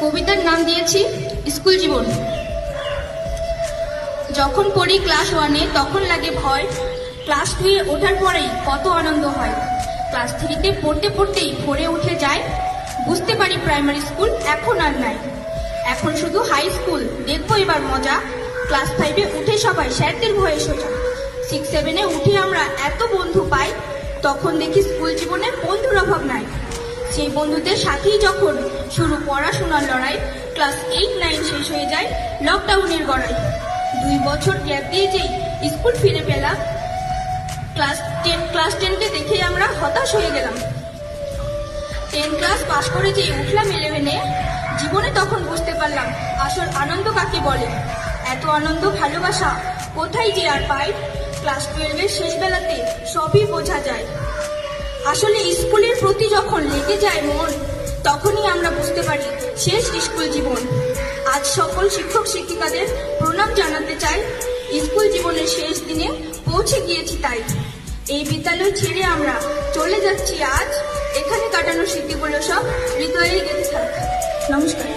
কবিতার নাম দিয়েছি স্কুল জীবন। যখন পড়ি ক্লাস 1-এ তখন লাগে ভয়, ক্লাস 2-এ ওঠার পরেই কত আনন্দ হয়। ক্লাস 3-তে পড়তে পড়তেই ভরে উঠে যায়, বুঝতে পারি প্রাইমারি স্কুল এখন আর নাই। এখন শুধু হাই স্কুল, দেখবো এবার মজা। ক্লাস 5-এ উঠে সবাই স্যারদের ভয়ে সোজা। 6-7-এ উঠে আমরা এত বন্ধু পাই, তখন দেখি স্কুল জীবনে বন্ধুর অভাব নাই। সেই বন্ধুদের সাথেই যখন শুরু পড়াশোনার লড়াই, ক্লাস 8-9 শেষ হয়ে যায় লকডাউনের গড়াই। 2 বছর গ্যাপ দিয়ে যেই স্কুল ফিরে পেলাম, ক্লাস 10-তে দেখে আমরা হতাশ হয়ে গেলাম। 10 ক্লাস পাশ করে যেই উঠলাম 11-এ, জীবনে তখন বুঝতে পারলাম আসল আনন্দ কাকে বলে। এত আনন্দ ভালোবাসা কোথায় যে আর পাই, ক্লাস 12-এর শেষ বেলাতে সবই বোঝা যায়। আসলে স্কুলের প্রতি যখন লেগে যায় মন, তখনই আমরা বুঝতে পারি শেষ স্কুল জীবন। আজ সকল শিক্ষক শিক্ষিকাদের প্রণাম জানাতে চাই, স্কুল জীবনের শেষ দিনে পৌঁছে গিয়েছি তাই। এই বিদ্যালয় ছেড়ে আমরা চলে যাচ্ছি আজ, এখানে কাটানো স্মৃতিগুলো সব হৃদয়ে গেঁথে থাক। নমস্কার।